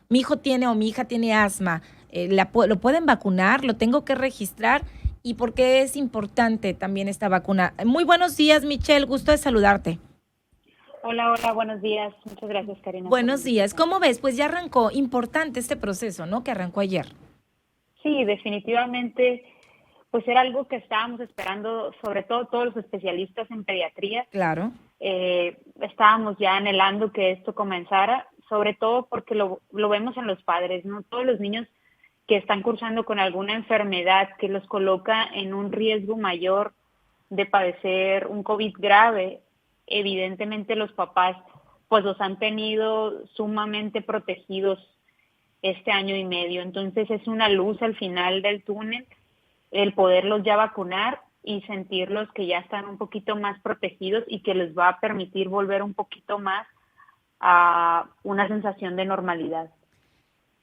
mi hijo tiene o mi hija tiene asma, ¿lo pueden vacunar? ¿Lo tengo que registrar? ¿Y por qué es importante también esta vacuna? Muy buenos días, Michelle, gusto de saludarte. Hola, hola, buenos días. Muchas gracias, Karina, por la Buenos días, invitación. ¿cómo ves? Pues ya arrancó, importante este proceso, ¿no? Que arrancó ayer. Sí, definitivamente, pues era algo que estábamos esperando, sobre todo todos los especialistas en pediatría. Claro. Estábamos ya anhelando que esto comenzara, sobre todo porque lo vemos en los padres, ¿no? Todos los niños que están cursando con alguna enfermedad que los coloca en un riesgo mayor de padecer un COVID grave, evidentemente los papás pues los han tenido sumamente protegidos este año y medio. Entonces es una luz al final del túnel el poderlos ya vacunar y sentirlos que ya están un poquito más protegidos y que les va a permitir volver un poquito más a una sensación de normalidad.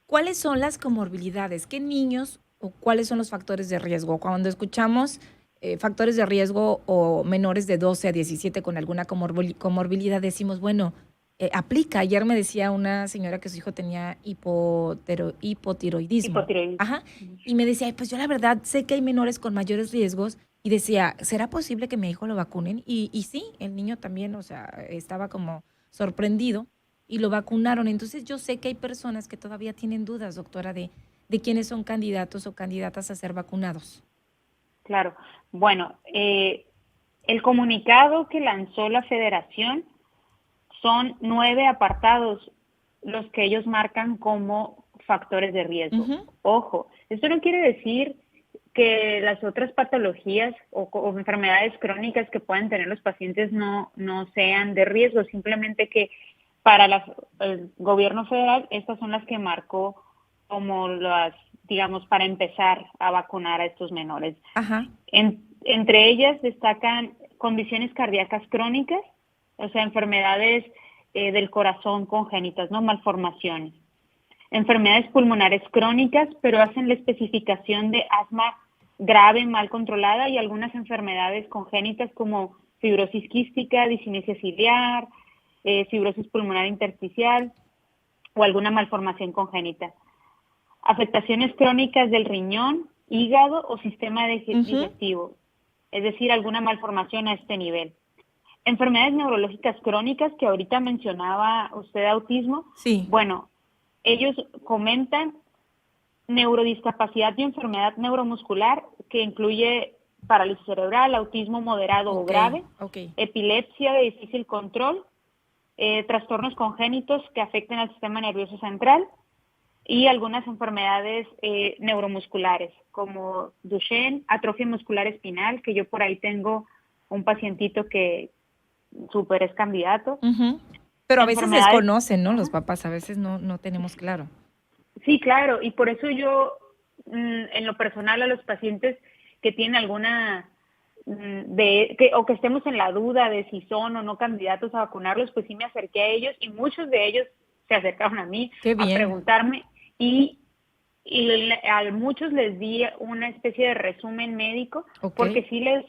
¿Cuáles son las comorbilidades? ¿Qué niños o cuáles son los factores de riesgo? Cuando escuchamos factores de riesgo o menores de 12 a 17 con alguna comorbilidad, decimos, bueno, aplica. Ayer me decía una señora que su hijo tenía hipotiroidismo. Hipotiroidismo. Ajá. Y me decía, "Ay, pues yo la verdad sé que hay menores con mayores riesgos y decía, ¿será posible que mi hijo lo vacunen? Y sí, el niño también, o sea, estaba como sorprendido y lo vacunaron. Entonces yo sé que hay personas que todavía tienen dudas, doctora, de quiénes son candidatos o candidatas a ser vacunados. Claro. Bueno, el comunicado que lanzó la federación son 9 apartados los que ellos marcan como factores de riesgo. Ujú. Ojo, esto no quiere decir que las otras patologías o enfermedades crónicas que puedan tener los pacientes no sean de riesgo, simplemente que para el gobierno federal estas son las que marcó como las, digamos, para empezar a vacunar a estos menores. Ajá. Entre ellas destacan condiciones cardíacas crónicas, o sea, enfermedades del corazón congénitas, ¿no? Malformaciones. Enfermedades pulmonares crónicas, pero hacen la especificación de asma grave, mal controlada y algunas enfermedades congénitas como fibrosis quística, discinesia ciliar, fibrosis pulmonar intersticial o alguna malformación congénita. Afectaciones crónicas del riñón, hígado o sistema Ujú. digestivo, es decir, alguna malformación a este nivel. Enfermedades neurológicas crónicas, que ahorita mencionaba usted autismo, Sí. bueno, ellos comentan neurodiscapacidad y enfermedad neuromuscular que incluye parálisis cerebral, autismo moderado o Ok, grave, ok. epilepsia de difícil control, trastornos congénitos que afecten al sistema nervioso central y algunas enfermedades neuromusculares como Duchenne, atrofia muscular espinal, que yo por ahí tengo un pacientito que súper es candidato. Ujú. Pero a veces Enfermedades, desconocen, ¿no? Los ajá, papás, a veces no tenemos claro. sí, claro, y por eso yo, en lo personal, a los pacientes que tienen alguna o que estemos en la duda de si son o no candidatos a vacunarlos, pues sí me acerqué a ellos y muchos de ellos se acercaron a mí Qué a bien. preguntarme y a muchos les di una especie de resumen médico Ok. porque sí les,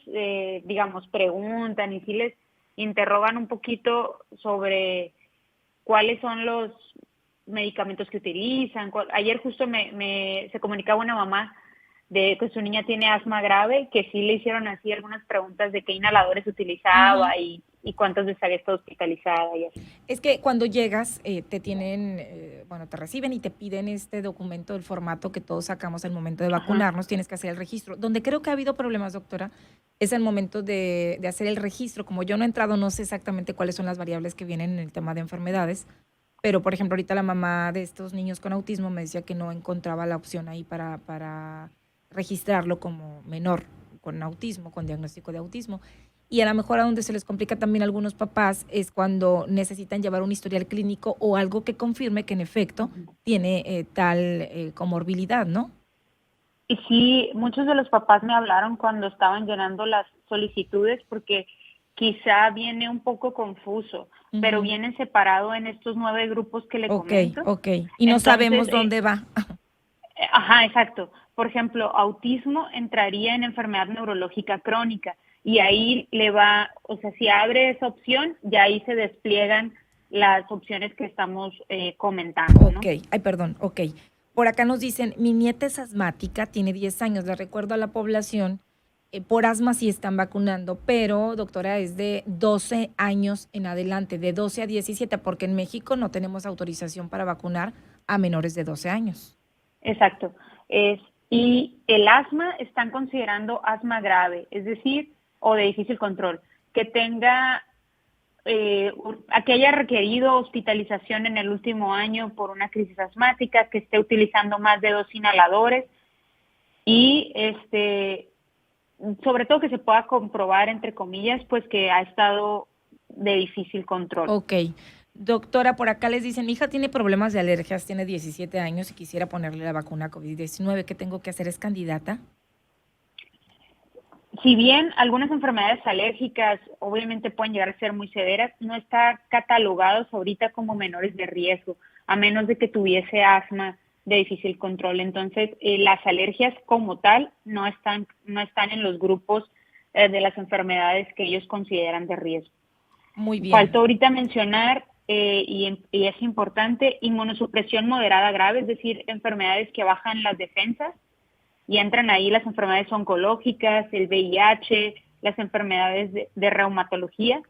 digamos, preguntan y sí les interrogan un poquito sobre cuáles son los medicamentos que utilizan. Ayer justo se comunicaba una mamá de que su niña tiene asma grave, que sí le hicieron así algunas preguntas de qué inhaladores Ujú. utilizaba y cuántas veces había estado hospitalizada y así. Es que cuando llegas, te tienen, bueno, te reciben y te piden este documento, el formato que todos sacamos al momento de Ajá, vacunarnos, tienes que hacer el registro. Donde creo que ha habido problemas, doctora, es el momento de hacer el registro. Como yo no he entrado, no sé exactamente cuáles son las variables que vienen en el tema de enfermedades, pero por ejemplo, ahorita la mamá de estos niños con autismo me decía que no encontraba la opción ahí para registrarlo como menor con autismo, con diagnóstico de autismo. Y a lo mejor a donde se les complica también a algunos papás es cuando necesitan llevar un historial clínico o algo que confirme que en efecto ujú. tiene tal comorbilidad, ¿no? Y sí, muchos de los papás me hablaron cuando estaban llenando las solicitudes porque quizá viene un poco confuso, pero Ujú. vienen separado en estos 9 grupos que le Ok, comento. ok. Y no Entonces, sabemos dónde va. ajá, exacto. Por ejemplo, autismo entraría en enfermedad neurológica crónica y ahí le va, o sea, si abre esa opción, ya ahí se despliegan las opciones que estamos comentando, ¿no? Ok, ay, perdón, ok. Por acá nos dicen, mi nieta es asmática, tiene 10 años, le recuerdo a la población, por asma sí están vacunando, pero doctora, es de 12 años en adelante, de 12 a 17, porque en México no tenemos autorización para vacunar a menores de 12 años. Exacto. Y el asma están considerando asma grave, es decir, o de difícil control, que tenga, a que haya requerido hospitalización en el último año por una crisis asmática, que esté utilizando más de 2 inhaladores y sobre todo que se pueda comprobar, entre comillas, pues que ha estado de difícil control. Ok. Doctora, por acá les dicen, mi hija tiene problemas de alergias, tiene 17 años y quisiera ponerle la vacuna COVID-19. ¿Qué tengo que hacer? ¿Es candidata? Si bien algunas enfermedades alérgicas obviamente pueden llegar a ser muy severas, no está catalogados ahorita como menores de riesgo, a menos de que tuviese asma de difícil control. Entonces, las alergias como tal no están en los grupos de las enfermedades que ellos consideran de riesgo. Muy bien. Faltó ahorita mencionar, y es importante, inmunosupresión moderada grave, es decir, enfermedades que bajan las defensas, y entran ahí las enfermedades oncológicas, el VIH, las enfermedades de reumatología.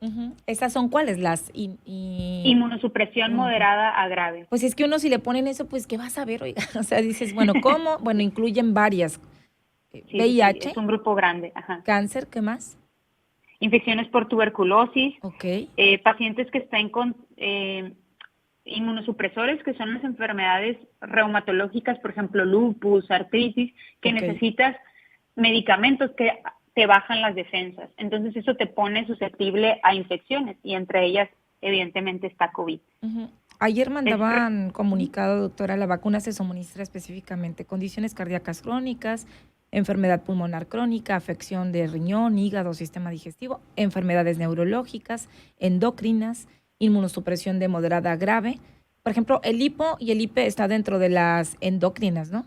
¿Estas son cuáles? Inmunosupresión moderada a grave. Pues es que uno si le ponen eso, pues ¿qué vas a ver, oiga? O sea, dices, bueno, ¿cómo? Bueno, incluyen varias. Sí, VIH, es un grupo grande. Ajá. cáncer, ¿qué más? Infecciones por tuberculosis, Ok, pacientes que estén con inmunosupresores, que son las enfermedades reumatológicas, por ejemplo, lupus, artritis, que ok. necesitas medicamentos que te bajan las defensas. Entonces eso te pone susceptible a infecciones y entre ellas, evidentemente, está COVID. Ayer Es mandaban comunicado, doctora, la vacuna se suministra específicamente condiciones cardíacas crónicas, enfermedad pulmonar crónica, afección de riñón, hígado, sistema digestivo, enfermedades neurológicas, endocrinas, inmunosupresión de moderada a grave. Por ejemplo, el hipo y el IPE está dentro de las endocrinas, ¿no?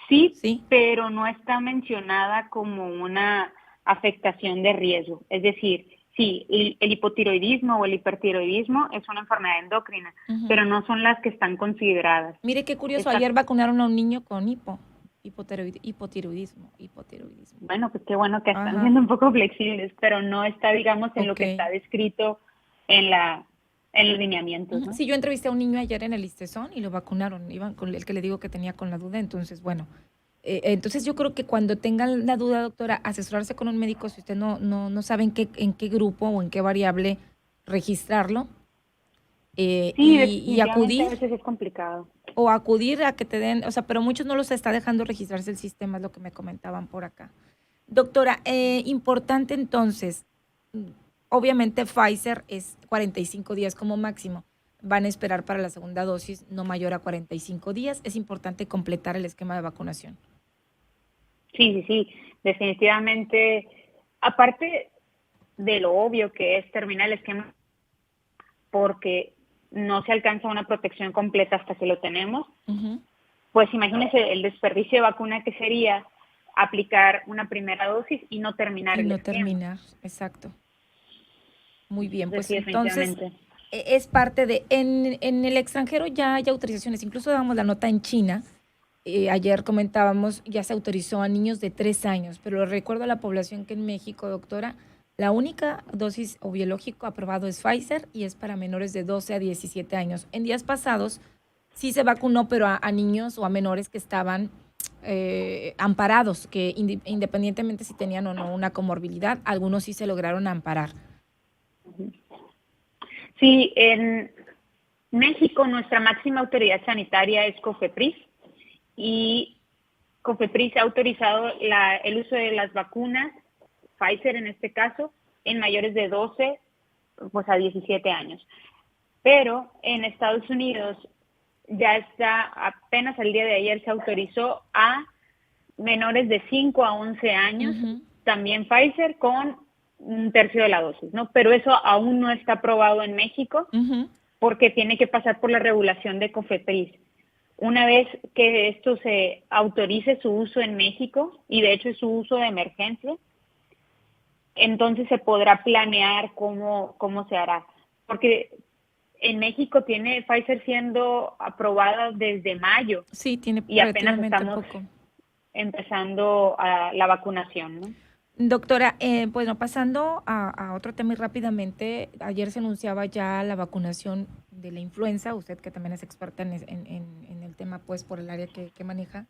Sí, Sí. pero no está mencionada como una afectación de riesgo. Es decir, sí, el hipotiroidismo o el hipertiroidismo es una enfermedad endocrina, pero no son las que están consideradas. Mire qué curioso, Está, ayer vacunaron a un niño con hipotiroidismo. bueno, pues qué bueno que están Ajá, siendo un poco flexibles, pero no está, digamos, en lo ok. que está descrito en los lineamientos, ¿no? Sí, yo entrevisté a un niño ayer en el Listezón y lo vacunaron, iban con el que le digo que tenía con la duda, entonces, bueno, entonces yo creo que cuando tengan la duda, doctora, asesorarse con un médico, si usted no sabe en qué grupo o en qué variable registrarlo, Sí, y definitivamente a acudir veces es complicado. o acudir a que te den, o sea, pero muchos no los está dejando registrarse el sistema, es lo que me comentaban por acá. Doctora, importante entonces, obviamente Pfizer es 45 días como máximo. Van a esperar para la segunda dosis no mayor a 45 días. Es importante completar el esquema de vacunación. Sí, sí, sí, definitivamente. Aparte de lo obvio que es terminar el esquema, porque no se alcanza una protección completa hasta que lo tenemos, pues imagínese el desperdicio de vacuna que sería aplicar una primera dosis y no terminar Y el no esquema. terminar, exacto. Muy bien, Entonces, pues sí, entonces definitivamente. es parte de, en el extranjero ya hay autorizaciones, incluso damos la nota en China, ayer comentábamos, ya se autorizó a niños de 3 años, pero recuerdo a la población que en México, doctora, la única dosis o biológico aprobado es Pfizer y es para menores de 12 a 17 años. En días pasados sí se vacunó, pero a niños o a menores que estaban amparados, que independientemente si tenían o no una comorbilidad, algunos sí se lograron amparar. Sí, en México nuestra máxima autoridad sanitaria es COFEPRIS y COFEPRIS ha autorizado el uso de las vacunas, Pfizer en este caso, en mayores de 12 pues a 17 años. Pero en Estados Unidos ya está, apenas el día de ayer se autorizó a menores de 5 a 11 años, también Pfizer con un tercio de la dosis, ¿no? Pero eso aún no está aprobado en México porque tiene que pasar por la regulación de COFEPRIS. Una vez que esto se autorice su uso en México, y de hecho es su uso de emergencia, entonces se podrá planear cómo se hará. Porque en México tiene Pfizer siendo aprobada desde mayo Sí, tiene y apenas relativamente estamos poco. empezando a la vacunación, ¿no? Doctora, bueno, pasando a otro tema y rápidamente, ayer se anunciaba ya la vacunación de la influenza, usted que también es experta en el tema, pues por el área que maneja,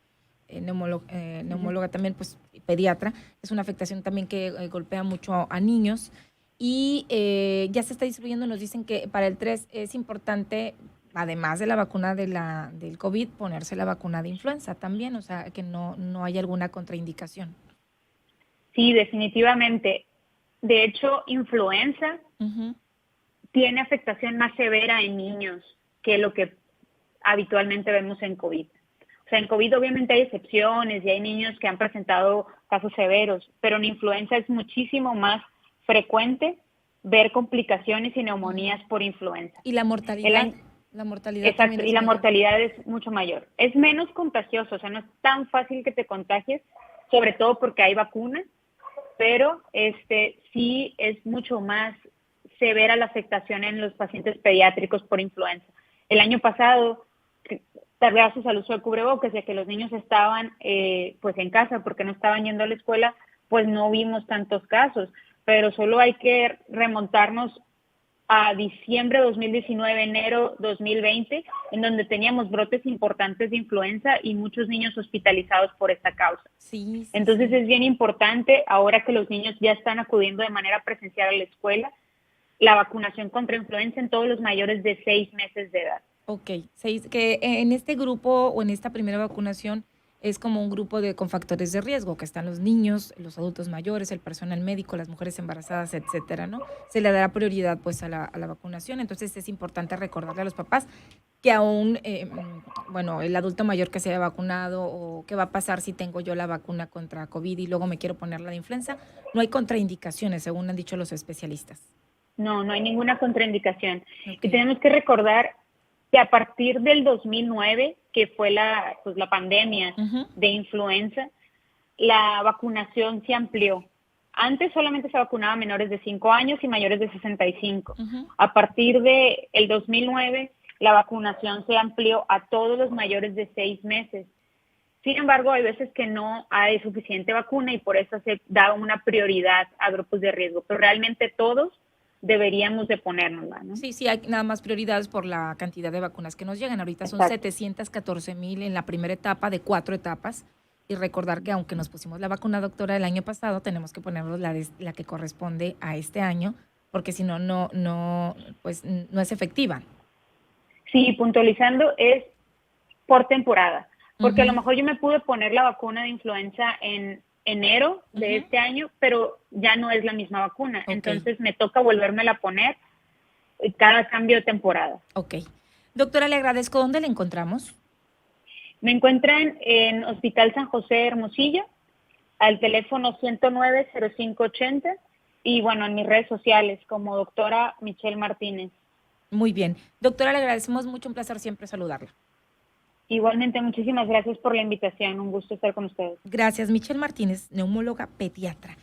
Ujú. neumóloga también, pues pediatra, es una afectación también que golpea mucho a niños y ya se está distribuyendo, nos dicen que para el 3 es importante, además de la vacuna del COVID, ponerse la vacuna de influenza también, o sea, que no haya alguna contraindicación. Sí, definitivamente. De hecho, influenza Ujú. tiene afectación más severa en niños que lo que habitualmente vemos en COVID. O sea, en COVID obviamente hay excepciones y hay niños que han presentado casos severos, pero en influenza es muchísimo más frecuente ver complicaciones y neumonías por influenza. Y El año, la mortalidad también exacto, y es la mayor. mortalidad es mucho mayor. Es menos contagioso, o sea, no es tan fácil que te contagies, sobre todo porque hay vacunas, pero sí es mucho más severa la afectación en los pacientes pediátricos por influenza. El año pasado, gracias al uso de cubrebocas, ya que los niños estaban pues en casa porque no estaban yendo a la escuela, pues no vimos tantos casos, pero solo hay que remontarnos a diciembre de 2019, enero 2020, en donde teníamos brotes importantes de influenza y muchos niños hospitalizados por esta causa. Sí, sí, Entonces sí. es bien importante, ahora que los niños ya están acudiendo de manera presencial a la escuela, la vacunación contra influenza en todos los mayores de 6 meses de edad. Ok, que en este grupo o en esta primera vacunación es como un grupo con factores de riesgo, que están los niños, los adultos mayores, el personal médico, las mujeres embarazadas, etcétera, ¿no? Se le dará prioridad pues a la vacunación, entonces es importante recordarle a los papás que aún, bueno, el adulto mayor que se haya vacunado o qué va a pasar si tengo yo la vacuna contra COVID y luego me quiero poner la de influenza, no hay contraindicaciones, según han dicho los especialistas. No, no hay ninguna contraindicación. Ok. Y tenemos que recordar que a partir del 2009, que fue pues, la pandemia Ujú. de influenza, la vacunación se amplió. Antes solamente se vacunaba a menores de 5 años y mayores de 65. Ujú. A partir de el 2009, la vacunación se amplió a todos los mayores de 6 meses. Sin embargo, hay veces que no hay suficiente vacuna y por eso se da una prioridad a grupos de riesgo, pero realmente todos deberíamos de ponérnosla, ¿no? Sí, sí, hay nada más prioridades por la cantidad de vacunas que nos llegan. Ahorita son Exacto. 714,000 en la primera etapa de 4 etapas. Y recordar que aunque nos pusimos la vacuna, doctora, el año pasado, tenemos que ponernos la que corresponde a este año, porque si no, pues no es efectiva. Sí, puntualizando es por temporada, porque a lo Ujú, mejor yo me pude poner la vacuna de influenza en enero de ujú. este año, pero ya no es la misma vacuna, Ok, entonces me toca volvérmela a poner cada cambio de temporada. ok. Doctora, le agradezco. ¿Dónde le encontramos? Me encuentran en Hospital San José Hermosillo, al teléfono 109-0580 y bueno, en mis redes sociales como doctora Michelle Martínez. Muy bien. Doctora, le agradecemos mucho. Un placer siempre saludarla. Igualmente, muchísimas gracias por la invitación. Un gusto estar con ustedes. Gracias, Michelle Martínez, neumóloga pediatra.